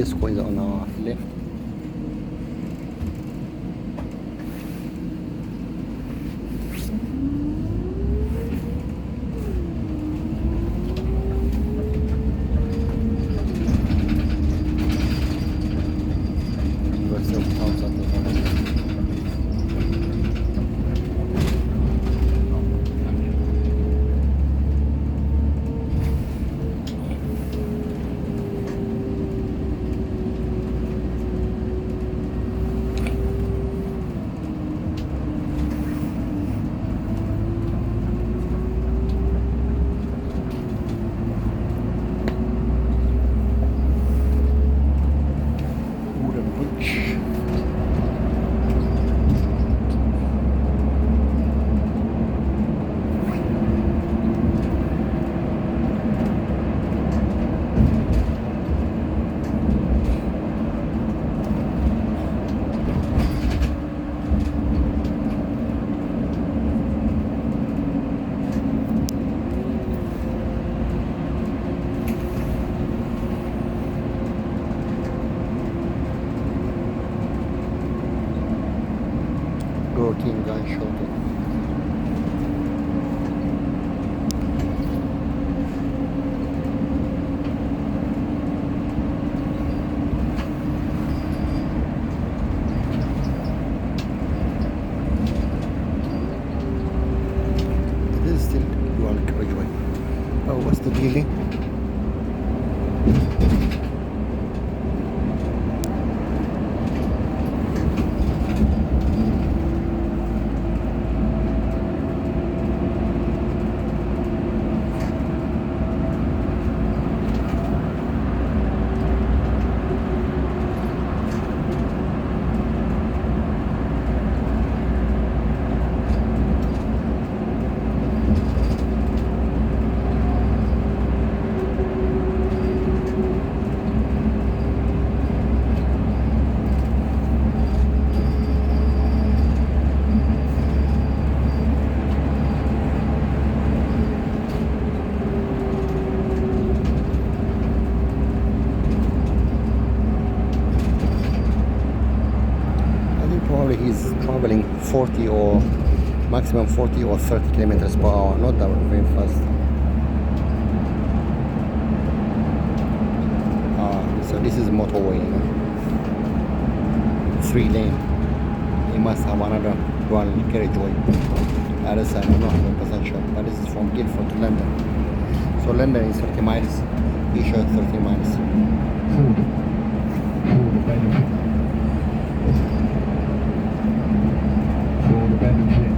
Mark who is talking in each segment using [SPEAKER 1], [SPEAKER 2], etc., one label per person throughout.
[SPEAKER 1] Tesco is on our left. University of South Africa. Wooden bridge. Door King gun shooting. This is still Dual Carriageway. Oh, what's the building? I think probably he's traveling 40 or maximum 40 or 30 kilometers per hour, not that very fast. So this is motorway, you know? 3 lane. He must have another dual carriageway. Other side, I'm not 100% sure, but this is from Guildford to London. So London is 30 miles, he showed 30 miles.
[SPEAKER 2] For the benefit. For the benefit.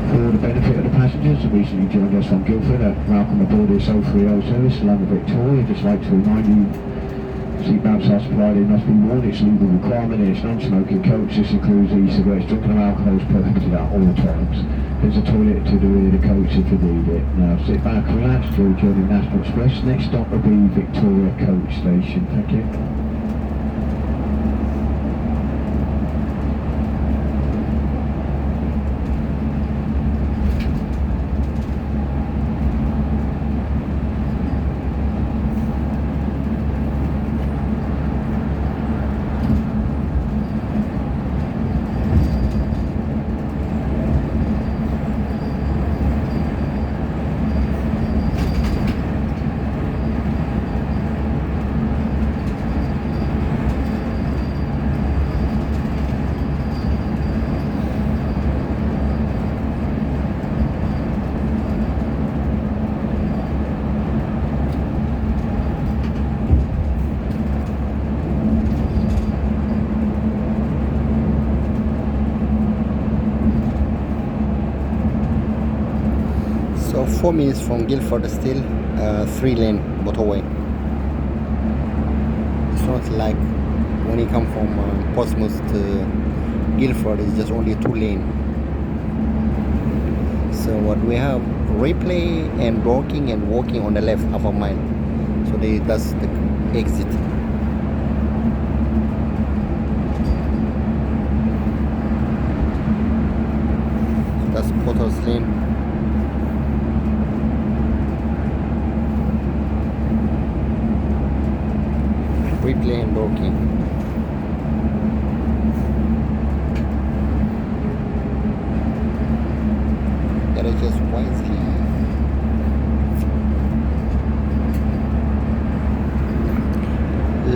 [SPEAKER 2] For the benefit of the passengers who recently joined us from Guildford, welcome aboard this 0302 service, London Victoria. Just like to remind you, seatbelts are supplied, they must be worn. It's a legal requirement, it's non-smoking coach. This includes e-cigarettes, drinking of alcohol is prohibited at all times. There's a toilet to the rear of the coach if you need it. Now sit back, relax, enjoy joining National Express. Next stop will be Victoria Coach Station. Thank you.
[SPEAKER 1] So 4 minutes from Guildford still 3 lane motorway. It's not like when you come from Portsmouth to Guildford, it's just only 2 lane. So what we have, Ripley and Dorking and walking on the left half a mile. So that's the exit. So that's Potter's Lane. Dorking. Gotta just wisely.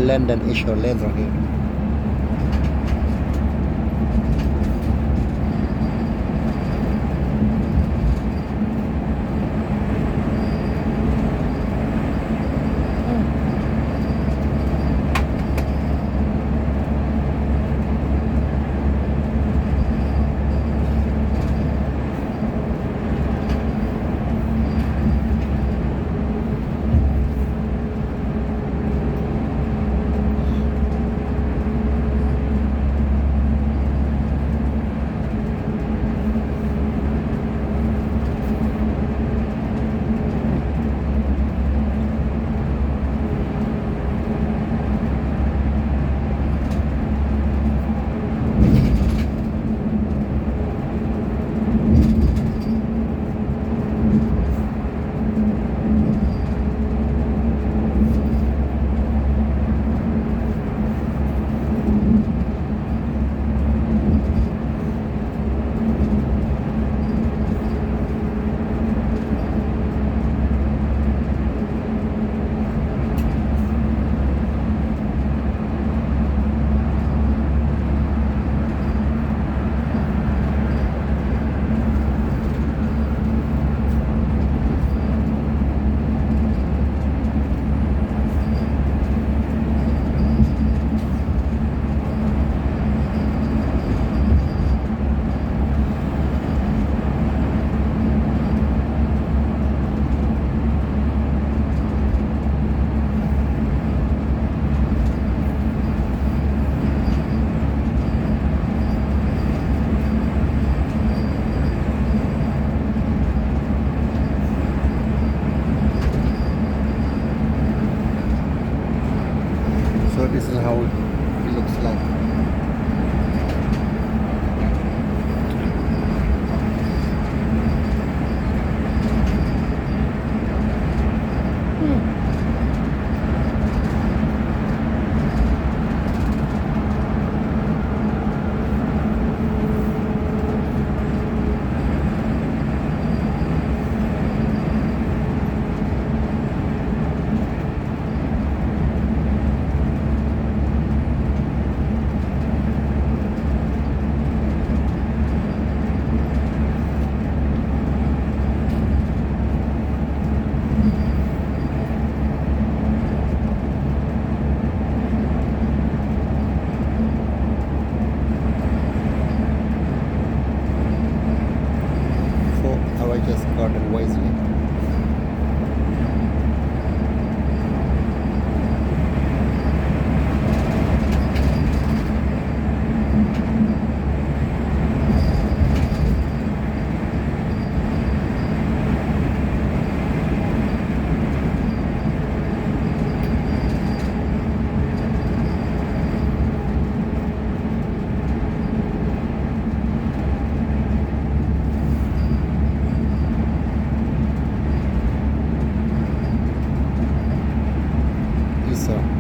[SPEAKER 1] London is your leather here. So this is how it looks like. So I just garden wisely.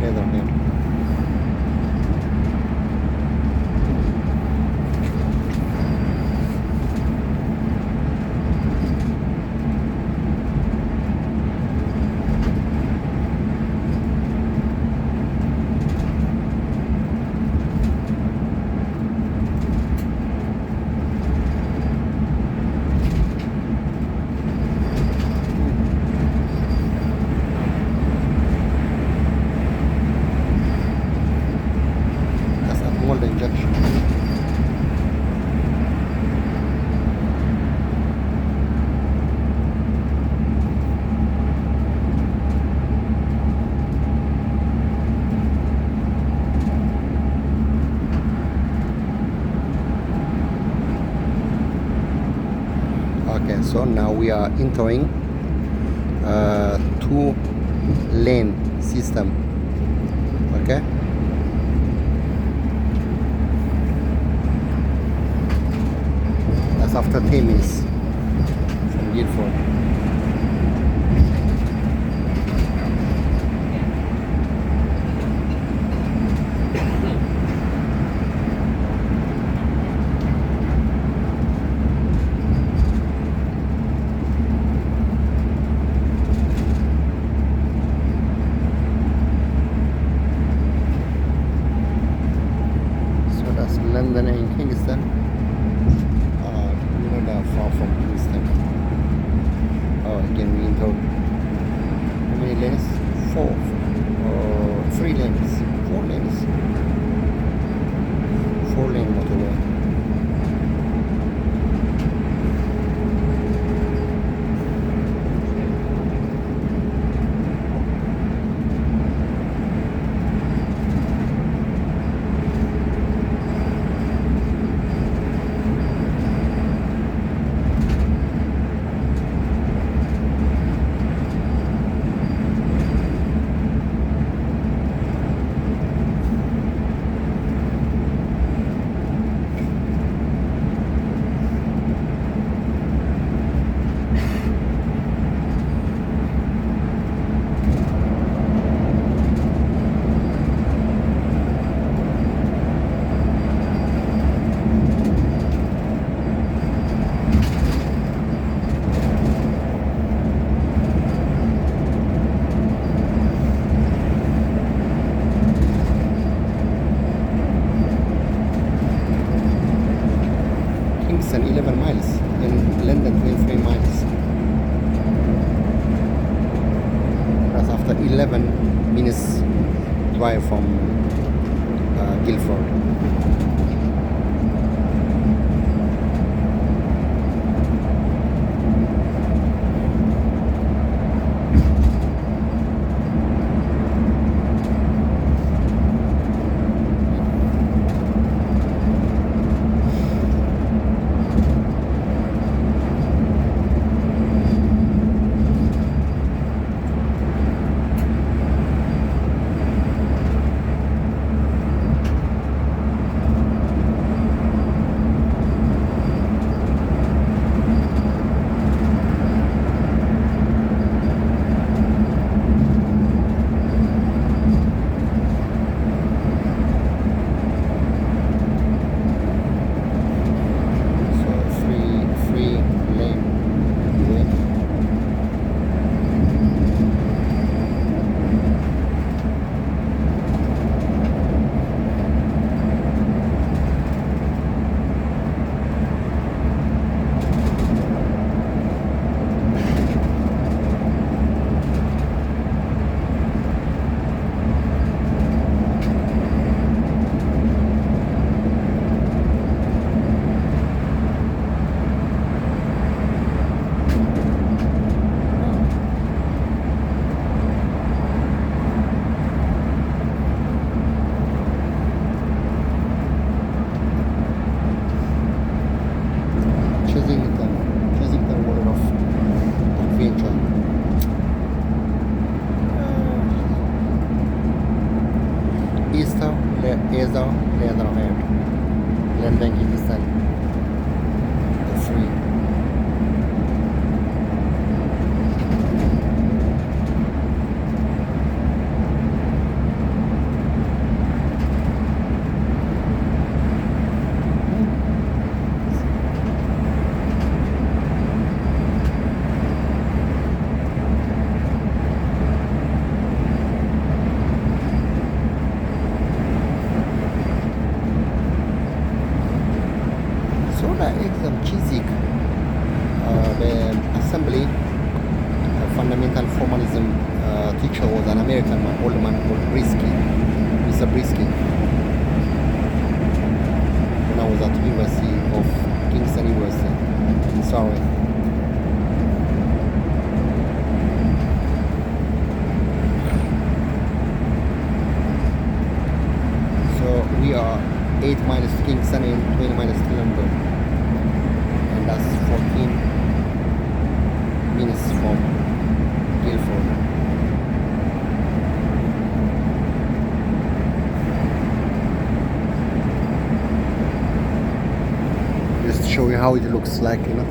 [SPEAKER 1] Leather here. The injection. Okay, so now we are entering two-lane system. Okay. After Themis from Guildford. Kingston. We're not far from Kingston. Again, we entered how many lanes? Four. 3 lanes. 4 lanes. 4 lane motorway. Kingston 11 miles, in London 23 miles. That's after 11 minutes drive from Guildford. Chasing the world of adventure. Easter, leather ahead. Land banking is done. The free. Solar exam Chiswick, the assembly fundamental formalism teacher was an American man, old man called Brisky, Mr. Brisky. When I was at University of Kingston University, sorry. So we are 8 miles to Kingston and 20 miles to London. And that's 14 minutes from Guildford. Just to show you how it looks like, you know.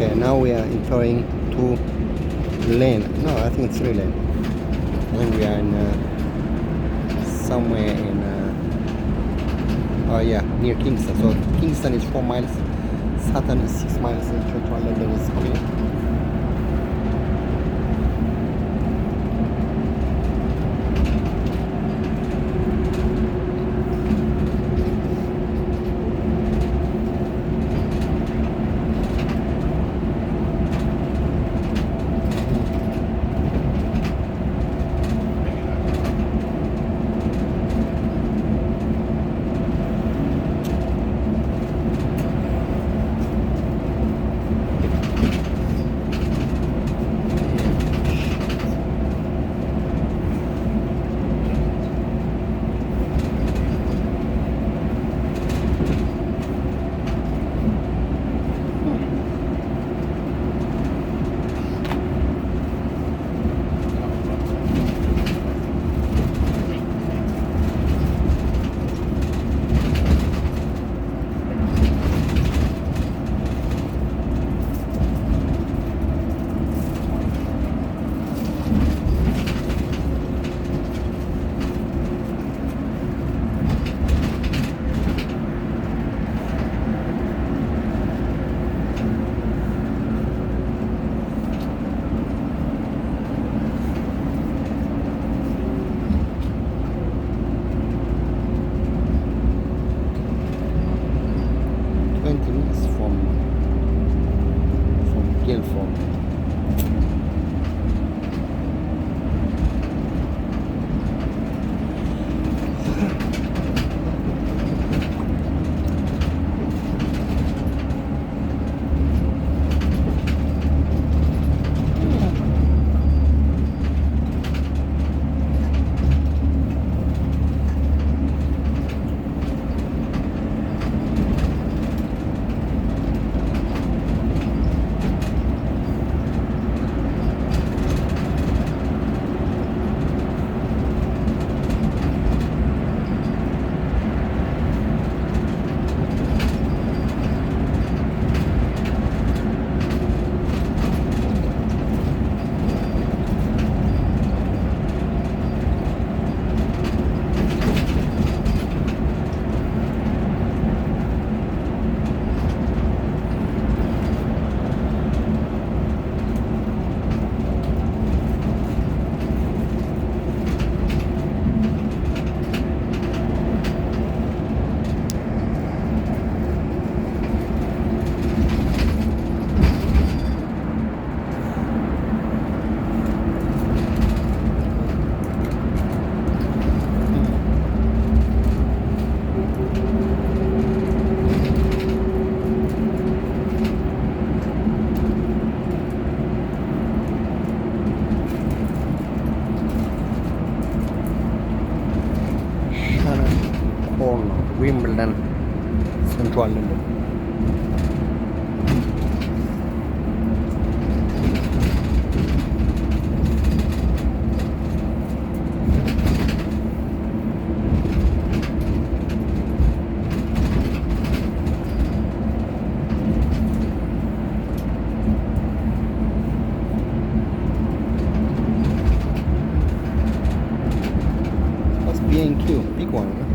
[SPEAKER 1] Okay, now we are entering 2 lane. No, I think it's 3 lane. I think we are in somewhere in oh yeah, near Kingston. So Kingston is 4 miles, Sutton is 6 miles, and Church London is coming up. Guildford. Wimbledon, Central London. That's B&Q, big one, huh?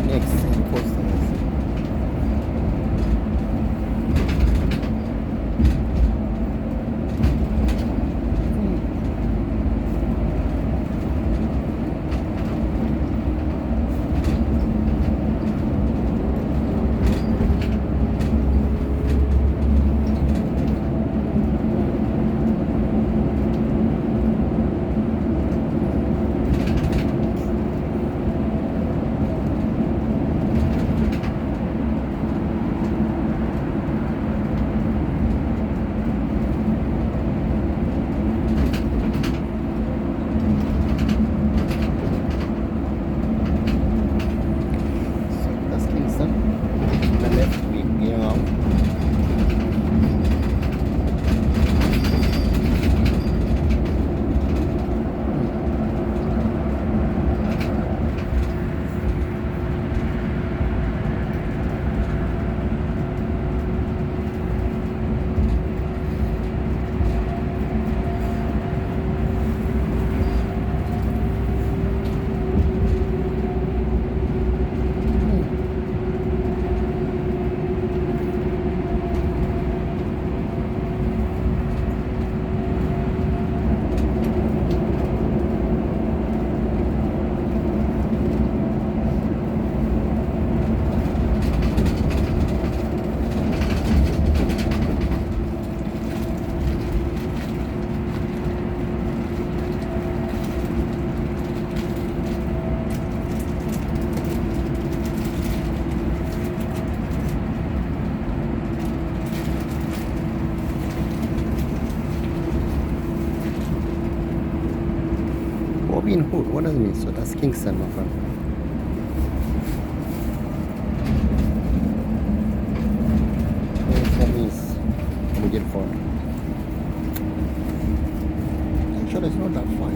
[SPEAKER 1] Next, here now. Robin Hood, what does it mean? So that's Kingston, my friend. That means we get for actually it's not that far.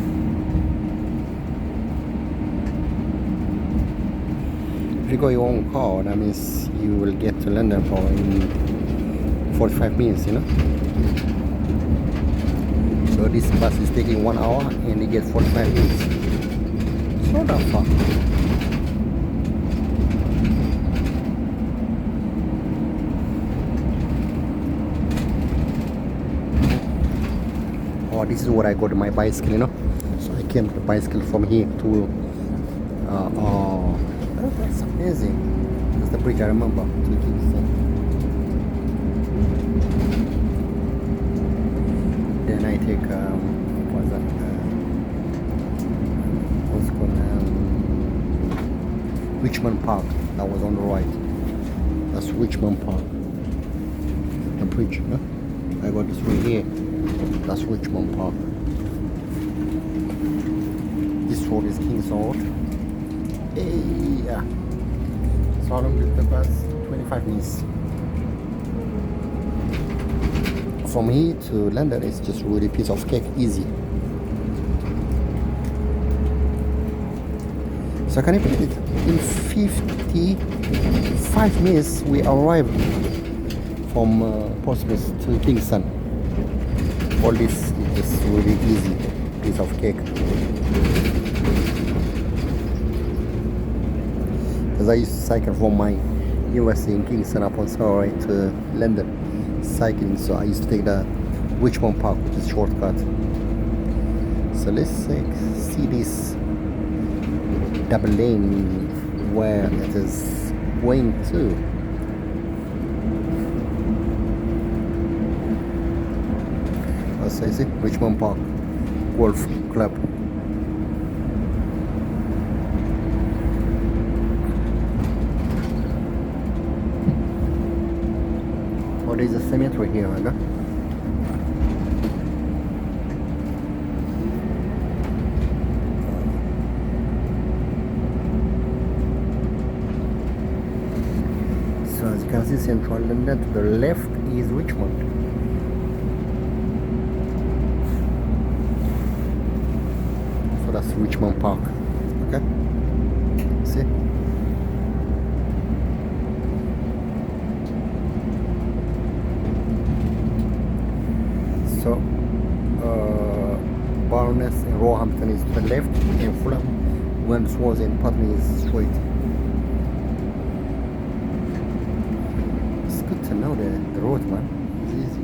[SPEAKER 1] If you go your own car, that means you will get to London for in 45 minutes, you know. So this bus is taking 1 hour and you get 45 minutes. It's not that far. Oh, this is where I got my bicycle, you know. So I came to the bicycle from here to that's amazing. That's the bridge I remember to Kingston. Then I take what's that? What's it called? Richmond Park. That was on the right. That's Richmond Park. The bridge. Huh? I got this right here. That's Richmond Park. This road is King's Road. Hey, yeah. So how long did the bus? 25 minutes. From here to London it's just really piece of cake, easy. So can you believe it? In 55 minutes we arrived from Portsmouth to Kingston. All this is just really easy piece of cake. Because I used to cycle from my university in Kingston upon Surrey to London. Cycling, so I used to take the Richmond Park, which is shortcut. So let's see this double lane where it is going to. So is it Richmond Park Golf Club? Oh, there's a cemetery here, right? So as you can see, central London, to the left is Richmond. So that's Richmond Park. Okay? See? So Barnes and Roehampton is to the left, and Fulham, Wandsworth and Putney is straight. It's good to know the road, man. It's easy.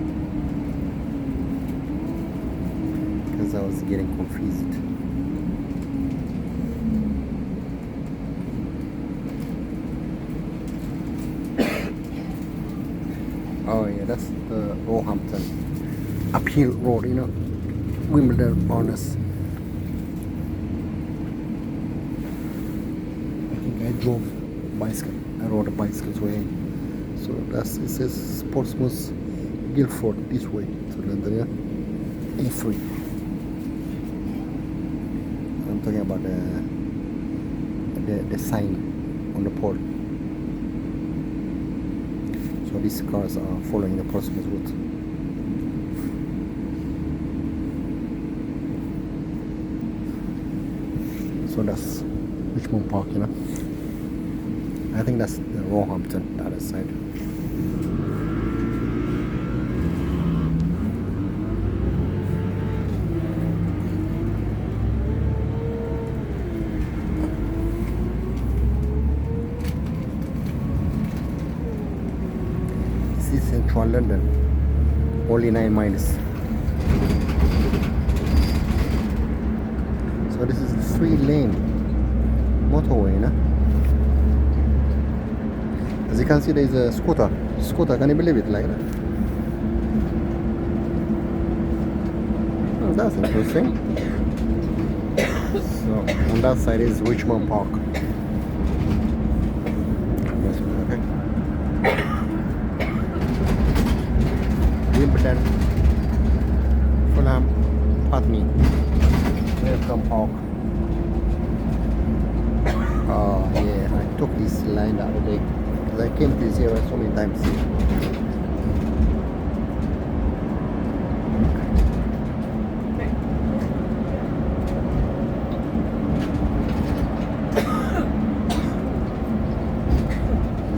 [SPEAKER 1] Because I was getting confused. Oh yeah, that's the Roehampton uphill road, you know, Wimbledon, Barnes. I think I drove bicycle. I rode a bicycle way. So that's, it says Portsmouth, Guildford, this way to London, yeah. A3. I'm talking about the sign on the pole. So these cars are following the Portsmouth route. So that's Richmond Park, you know. I think that's the Roehampton, the other side. This is central London, only 9 miles. So this is a 3-lane motorway, you know? As you can see, there is a scooter. Can you believe it? Like that. Oh, that's interesting. So on that side is Richmond Park. Okay. Wimbledon, Fulham, Putney, Welcome Park. Oh yeah, I took this line the other day. I came to this area so many times.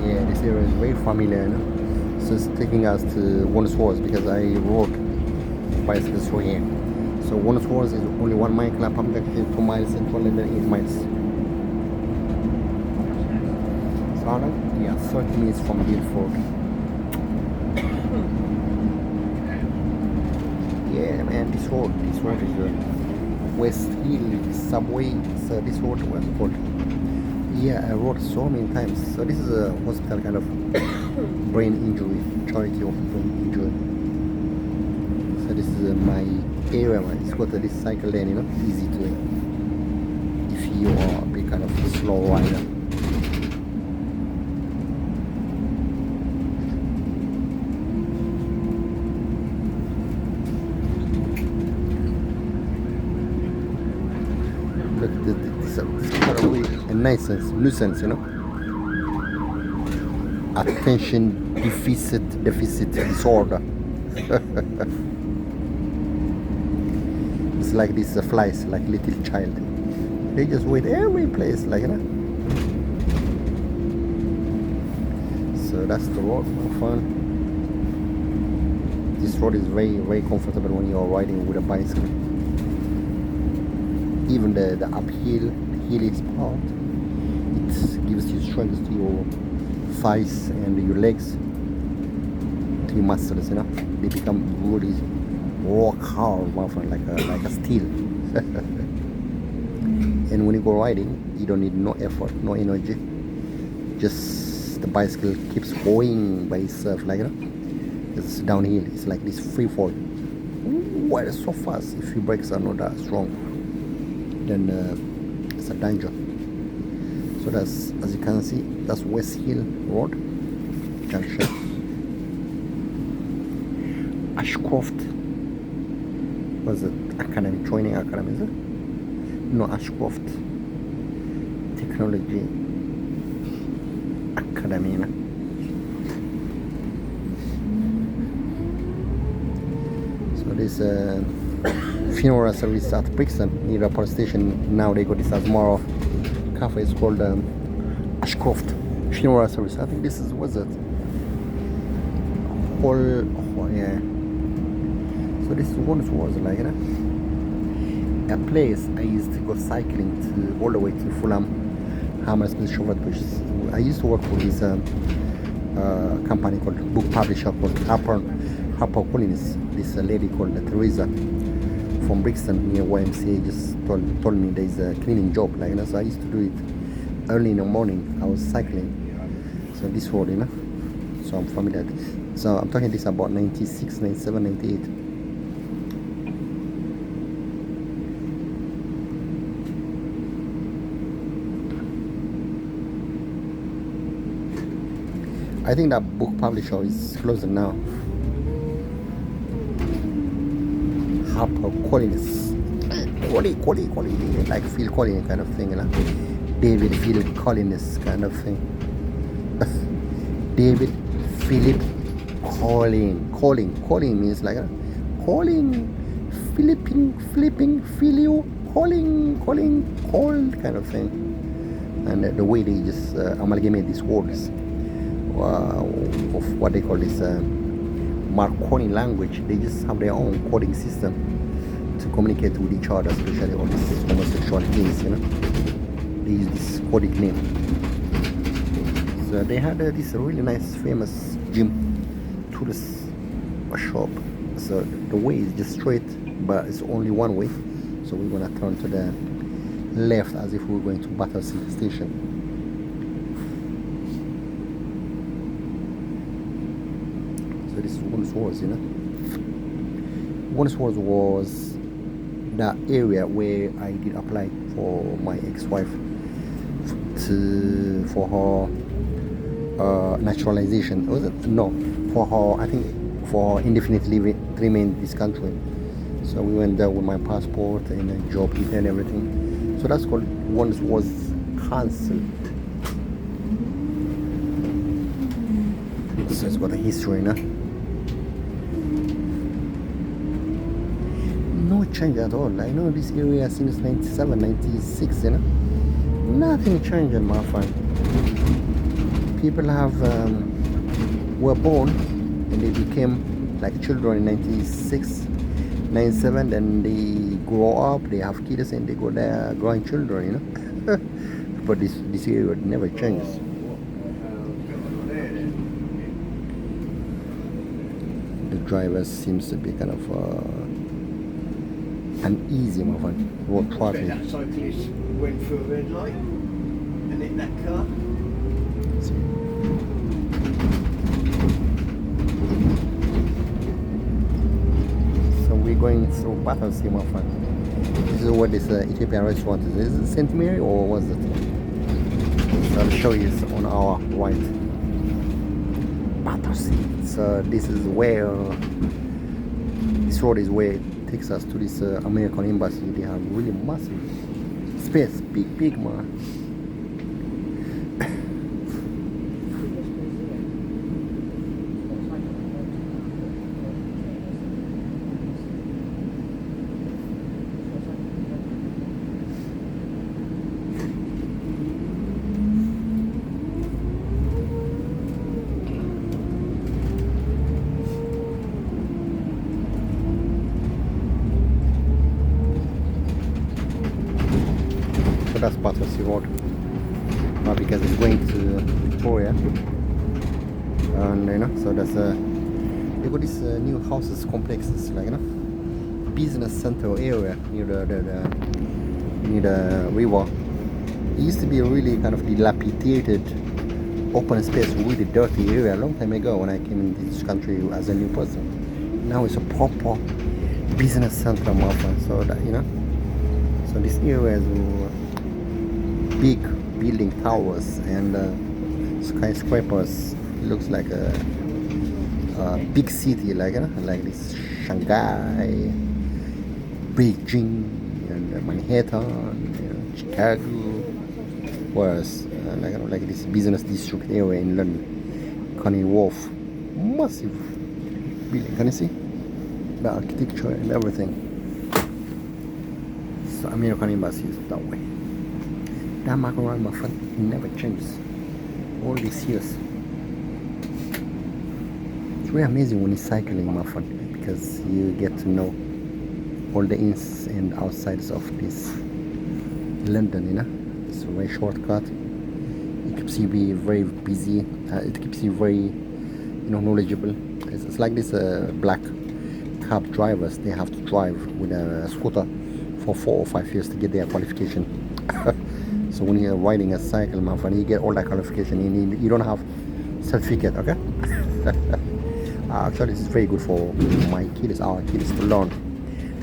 [SPEAKER 1] Yeah, this area is very familiar, you know? So it's taking us to Wandsworth because I rode bicycles through here. So Wandsworth is only 1 mile, Clapham 2 miles, Central London 8 miles. Yeah, 30 minutes from Guildford. Yeah, man, this road is West Hill Subway. So this road was called. Yeah, I rode so many times. So this is a hospital kind of brain injury, charity of brain injury. So this is my area, man. It's got this cycle lane, you know, easy to if you are a bit kind of slow rider. This is probably a nuisance, you know. Attention deficit disorder. It's like these flies, like little child. They just wait every place, like, you know. So that's the road, for fun. This road is very, very comfortable when you are riding with a bicycle. Even the uphill, hilly part, it gives you strength to your thighs and your legs, to your muscles, you know. They become really rock hard, like a steel. And when you go riding, you don't need no effort, no energy. Just the bicycle keeps going by itself, like, you know. It's downhill. It's like this free fall. Why it's so fast? If your brakes are not that strong, then it's a danger. So that's, as you can see, that's West Hill Road junction. Ashcroft, what's it? Academy, training academy, is it? No, Ashcroft Technology Academy, you know? So this funeral service at Brixton near the police station. Now they got this as more of cafe. It's called Ashcroft Funeral Service. I think this is, what's it? Oh yeah. So this once was like, you know, a place I used to go cycling to all the way to Fulham, Hammersmith, Sherwood Bush. I used to work for this company called book publisher called HarperCollins. This lady called Teresa from Brixton near YMCA just told me there's a cleaning job, like, you know. So I used to do it early in the morning. I was cycling. So this road, you know. So I'm familiar. So I'm talking this about 96, 97, 98. I think that book publisher is closed now. HarperCollins. Collins, like Phil Collins kind of thing, you know. David Phil Collins kind of thing. David Philip calling means like calling, flipping, Filio, calling, call kind of thing. And the way they just amalgamate these words of what they call this Marconi language, they just have their own coding system to communicate with each other, especially on these homosexual things, you know. They use this coding name. So they had this really nice famous gym tourist shop. So the way is just straight, but it's only one way. So we're gonna turn to the left as if we were going to Battersea Station. So this is Wandsworth, you know. Wandsworth was the area where I did apply for my ex-wife for her naturalization. Was it? No, for her, I think for indefinite leave to remain in this country. So we went there with my passport and a job and everything. So that's called Wandsworth cancelled. So it's got a history, no? No change at all. I know this area since 97, 96, you know? Nothing changed, my friend. People were born and they became like children in 96, 97, then they grow up, they have kids and they go there grandchildren, you know. But this area never changes. The driver seems to be kind of uneasy, my friend. Road traffic.
[SPEAKER 3] That cyclist went through a red light and hit that car.
[SPEAKER 1] So we're going through Battersea, my friend. This is where this Ethiopian restaurant is. Is it St. Mary or was it? So I'll show you, it's on our right. Battersea. So this is where this road is where it takes us to this American embassy. They have really massive space, big man. So that's Battersea Road. Because it's going to Victoria. And you know, so that's they got this new houses complexes, like, you know, business center area near the river. It used to be a really kind of dilapidated open space, really dirty area a long time ago when I came into this country as a new person. Now it's a proper business center, my friend. So that, you know, so this area is big building towers and skyscrapers. It looks like a big city, like, you know, like this Shanghai, Beijing, and Manhattan, you know, Chicago. Whereas like, you know, like this business district area in London, Canary Wharf, massive building. Can you see the architecture and everything? So American embassy is that way. That macaron, my friend, never changes. All these years. It's really amazing when you're cycling, my friend, because you get to know all the ins and outsides of this London, you know. It's a very shortcut. It keeps you very busy. It keeps you very, you know, knowledgeable. It's like this black cab drivers. They have to drive with a scooter for 4 or 5 years to get their qualification. So when you're riding a cycle, my friend, you get all that qualification. You don't have certificate, okay? Actually, it's very good for our kids to learn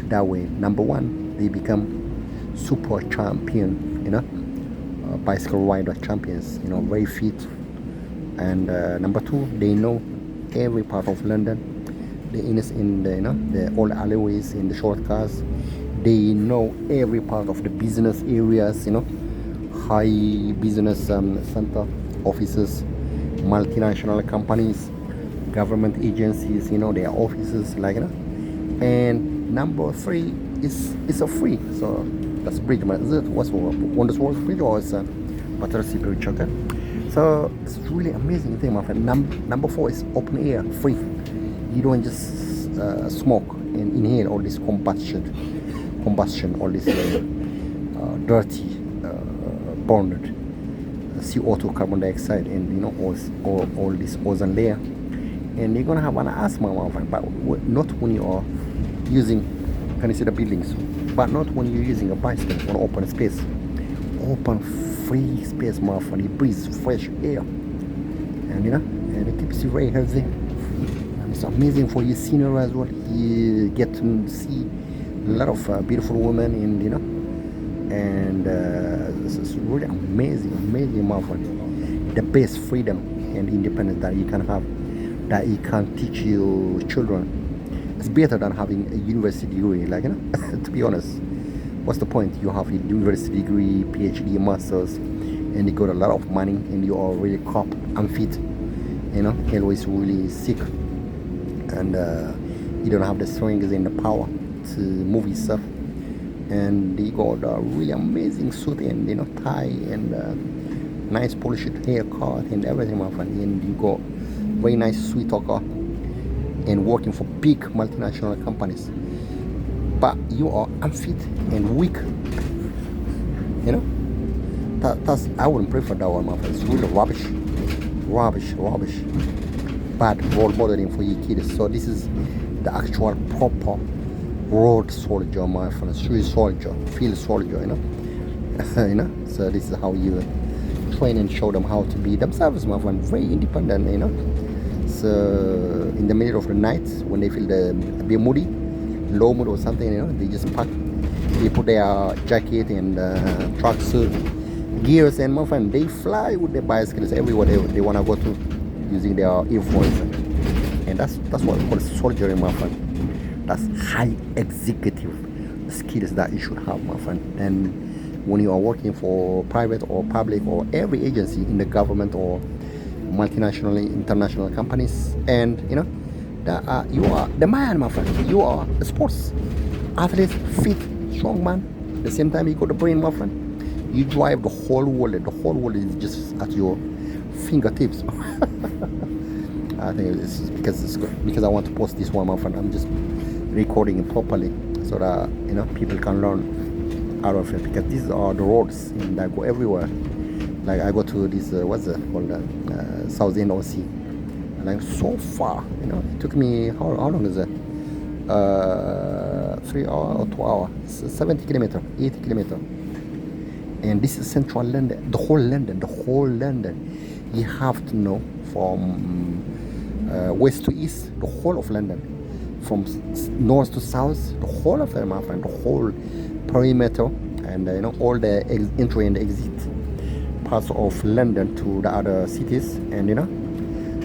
[SPEAKER 1] that way. Number one, they become super champion, you know, bicycle rider champions, you know, very fit. And number two, they know every part of London, in the, you know, the old alleyways, in the shortcuts. They know every part of the business areas, you know, high business center offices, multinational companies, government agencies, their offices, like, and number 3 is a free. So that's bridge. Is it what's Wondersworth Bridge or it's a Battersea Bridge? Okay. So it's really amazing thing, my friend. Number 4 is open air, free. You don't just smoke and inhale all this combustion, all this dirty, burned CO2, carbon dioxide, and all this ozone layer. And you're gonna have an asthma, my friend. But not when you are using, can you see the buildings? But not when you're using a bicycle on open space. Open free space, my friend. You breathe fresh air, and and it keeps you very healthy. And it's amazing for your scenery as well. You get to see a lot of beautiful women, and it's really amazing, my friend. The best freedom and independence that you can have, that you can teach your children. It's better than having a university degree, like, to be honest. What's the point? You have a university degree, PhD, masters, and you got a lot of money, and you are really crap, unfit, always really sick, and you don't have the strength and the power to move yourself. And you got a really amazing suit and tie and nice polished haircut and everything, my friend. And you got very nice sweet talker and working for big multinational companies. But you are unfit and weak. That's I wouldn't prefer that one, my friend. It's really rubbish. Bad role modeling for your kids. So this is the actual proper road soldier, my friend. Street soldier, field soldier, So this is how you train and show them how to be themselves, my friend. Very independent, So in the middle of the night, when they feel a bit moody, low mood or something, they just pack. They put their jacket and tracksuit gears, and my friend, they fly with their bicycles everywhere they want to go to, using their earphones. And that's what we call soldiering, my friend. That's high executive skills that you should have, my friend. And when you are working for private or public or every agency in the government or multinational, international companies, and you are the man, my friend. You are a sports athlete, fit, strong man. At the same time, you got the brain, my friend. You drive the whole world. The whole world is just at your fingertips. I think it's because I want to post this one, my friend. I'm just recording it properly so that people can learn out of it, because these are the roads and I go everywhere. Like I go to this what's it called, South End OC, and I'm so far. It took me how long is it? 3 hours or 2 hours? 70 kilometer, 80 kilometer. And this is central London, the whole London. You have to know from west to east, the whole of London, from north to south, the whole of them, my friend, the whole perimeter, and all the entry and exit parts of London to the other cities, and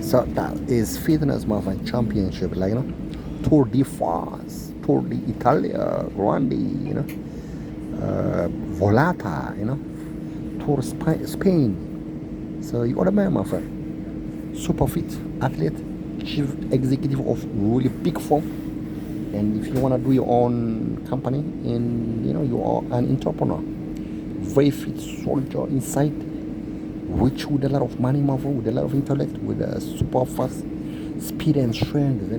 [SPEAKER 1] so that is fitness, my friend, championship, like Tour de France, Tour d'Italia, Grandi, Volata, Tour Spain. So you are the man, my friend. Super fit athlete, chief executive of really big firm. And if you want to do your own company, and you are an entrepreneur, very fit soldier inside, rich with a lot of money, my friend, with a lot of intellect, with a super fast speed and strength,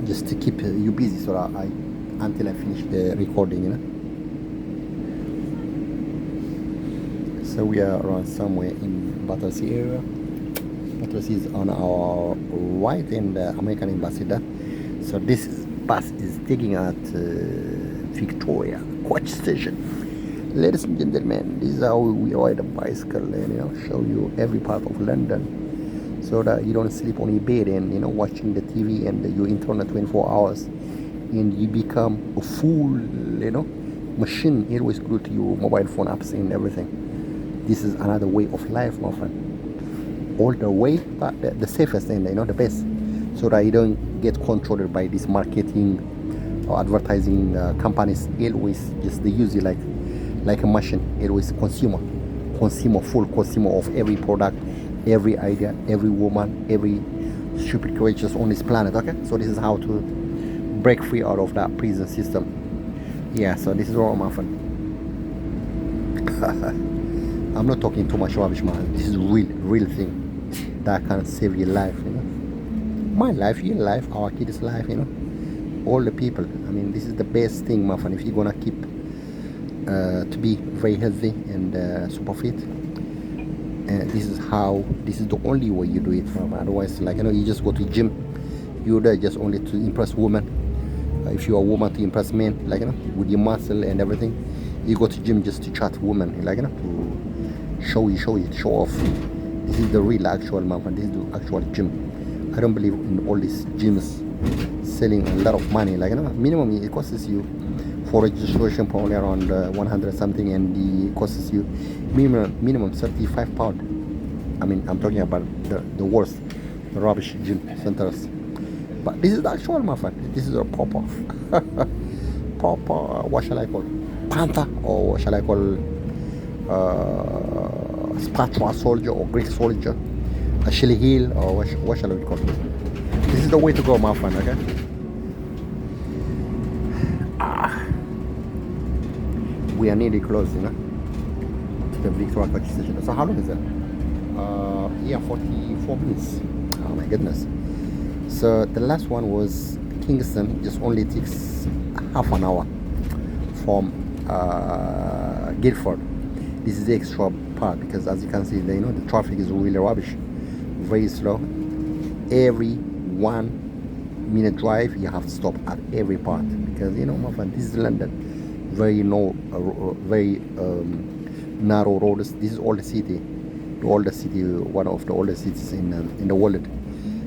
[SPEAKER 1] just to keep you busy, so that until I finish the recording, So we are around somewhere in Battersea area. Battersea is on our right in the American Embassy there. So this bus is taking at Victoria Coach Station. Ladies and gentlemen, this is how we ride a bicycle, and show you every part of London, so that you don't sleep on your bed and watching the TV and your internet 24 hours, and you become a full machine, always glued to your mobile phone apps and everything. This is another way of life, my friend. All the way, but the safest and the best, so that you don't get controlled by this marketing or advertising companies. Always just they use you like a machine. Always full consumer of every product, every idea, every woman, every stupid creatures on this planet. Okay, so this is how to break free out of that prison system. Yeah, so this is all my fun. I'm not talking too much rubbish, man. This is real thing that can save your life, you know. My life, your life, our kids' life, you know. All the people. I mean, this is the best thing, my friend. If you're gonna keep to be very healthy and super fit, this is the only way you do it, man. Otherwise, like, you know, you just go to gym. You're there just only to impress women. If you're a woman, to impress men, like, you know, with your muscle and everything. You go to gym just to chat women, like, you know, to show off. This is the real actual, man. This is the actual gym. I don't believe in all these gyms selling a lot of money. Like, you know, minimum it costs you for registration probably around 100 something, and it costs you minimum 35 pound. I mean, I'm talking about the worst, the rubbish gym centers. But this is the actual, my friend. This is a proper what shall I call, panther, or what shall I call, Spartan soldier or Greek soldier, Achilles heel, or what shall we call it? This is the way to go, my friend. Okay. We are nearly close, you know, to the Victoria Coach station. So how long is that? Yeah, 44 minutes. Oh my goodness. So the last one was Kingston. Just only takes half an hour from Guildford. This is the extra part because, as you can see, you know, the traffic is really rubbish, very slow. Every 1 minute drive, you have to stop at every part because, you know, my friend, this is London. Very narrow roads. This is all the city, one of the oldest cities in the world.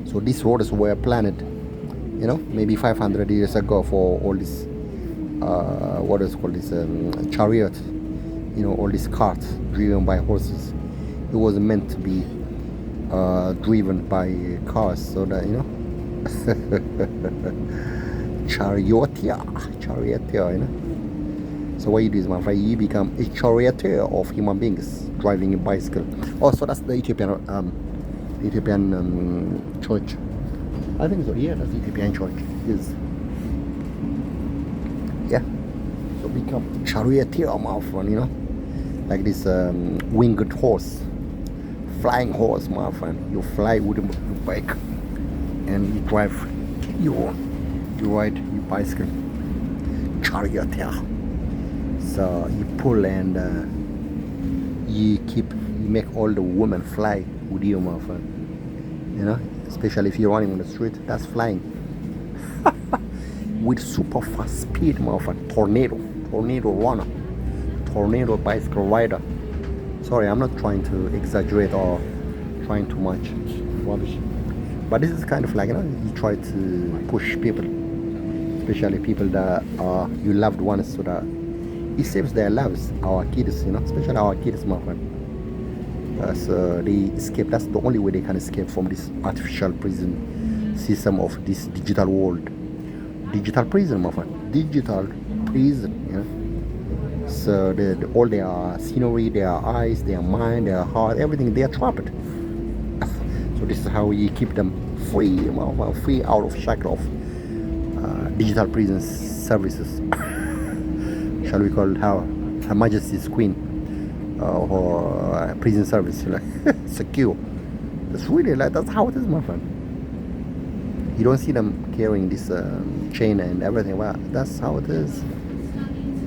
[SPEAKER 1] So these roads were planned, you know, maybe 500 years ago for all this what is called this chariot, you know, all these carts driven by horses. It was meant to be driven by cars, so that, you know, charioteer, you know. So what you do is, my friend, you become a charioteer of human beings driving a bicycle. Oh, so that's the Ethiopian church. I think so. Yeah, that's the Ethiopian church. Yes. Yeah. So become charioteer, my friend, you know, like this winged horse, flying horse, my friend. You fly with your bike, and you drive. You ride your bicycle, charioteer. So you pull and you make all the women fly with you, my friend. You know, especially if you're running on the street, that's flying. With super fast speed, my friend. Tornado runner, tornado bicycle rider. Sorry, I'm not trying to exaggerate or trying too much rubbish. But this is kind of like, you know, you try to push people, especially people that are your loved ones, so that it saves their lives, our kids, you know, especially our kids, my friend. So they escape. That's the only way they can escape from this artificial prison system of this digital world. Digital prison, my friend. Digital prison, you know. So all their scenery, their eyes, their mind, their heart, everything, they are trapped. So this is how you keep them free, free out of shackle of digital prison services. Shall we call Her Majesty's Queen or prison service, like secure. That's really like, that's how it is, my friend. You don't see them carrying this chain and everything, but that's how it is.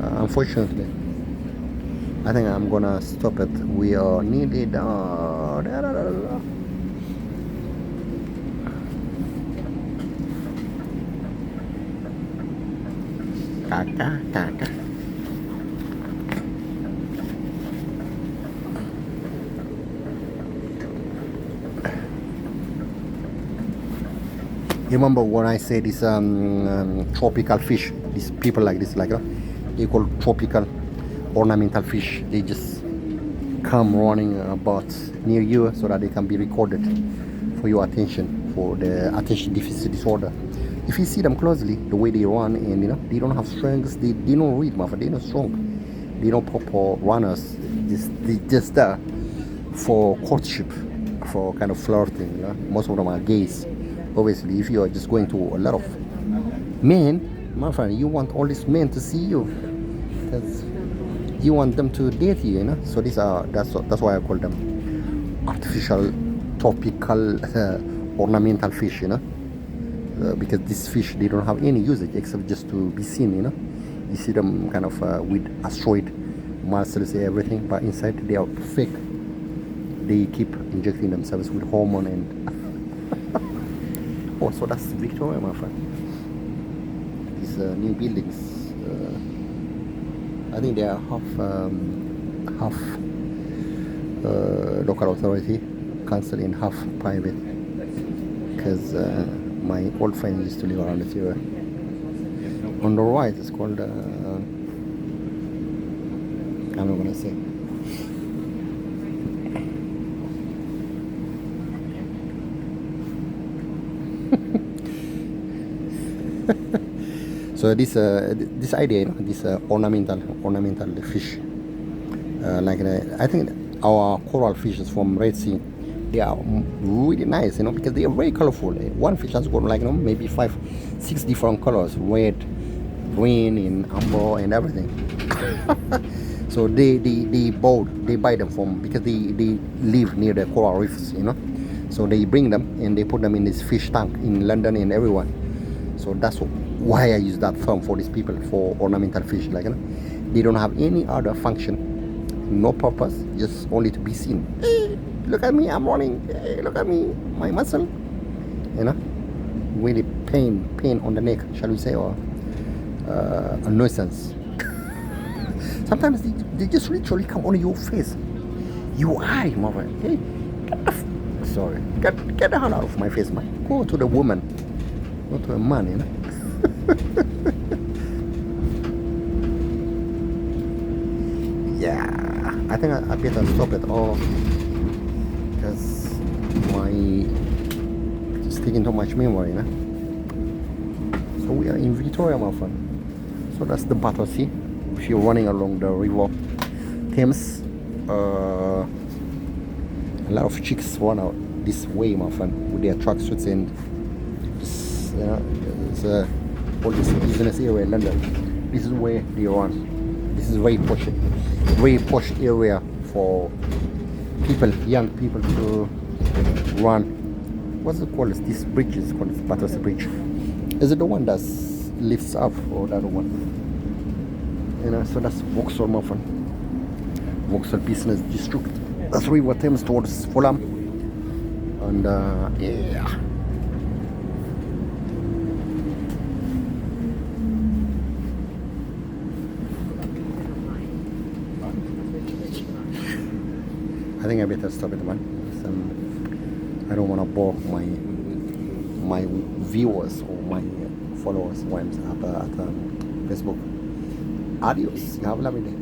[SPEAKER 1] Unfortunately, I think I'm gonna stop it. We are nearly done. Kaka. You remember when I say this tropical fish, these people like this, like they call tropical ornamental fish. They just come running about near you so that they can be recorded for your attention, for the attention deficit disorder. If you see them closely, the way they run, and you know, they don't have strength, they don't read, my friend, they're not strong, they don't proper runners, they just there for courtship. for kind of flirting, you know. Most of them are gays. Obviously, if you are just going to a lot of men, my friend, you want all these men to see you, because you want them to date you, you know. So these are that's why I call them artificial, tropical, ornamental fish, you know. Because these fish, they don't have any usage except just to be seen, you know. You see them kind of with asteroid muscles and everything, but inside they are fake. They keep injecting themselves with hormone and oh, so that's Victoria, my friend. These new buildings, I think they are half local authority, council, and half private. Because my old friend used to live around this area. On the right, it's called. I'm not gonna say. So this idea, you know, this ornamental fish, like I think our coral fishes from Red Sea, they are really nice, you know, because they are very colorful. One fish has got like, you know, maybe 5-6 different colors: red, green, and amber, and everything. So they buy them from, because they live near the coral reefs, you know. So they bring them and they put them in this fish tank in London and everywhere. So that's why I use that term for these people, for ornamental fish. Like, you know, they don't have any other function, no purpose, just only to be seen. Hey, look at me, I'm running. Hey, look at me, my muscle. You know, really pain on the neck, shall we say, or a nuisance. Sometimes they just literally come on your face. You eye, mother. Hey, get the hell out of my face, man. Go to the woman, not to a man, you know. Yeah, I think I better stop it all, because it's taking too much memory, you know. So we are in Victoria, my friend. So that's the Battersea. If you're running along the river Thames, a lot of chicks run out this way, my friend, with their tracksuits and just, you know, it's all this business area in London. This is where they run. This is very posh area for people, young people, to run. What's it called? This bridge is called Battersea Bridge. Is it the one that lifts up, or the other one? You know, so that's Vauxhall, my friend. Vauxhall Business District. That's River Thames towards Fulham. And yeah. I think I better stop it, man. I don't want to bore my viewers or my followers when at Facebook. Adios. Have a lovely day.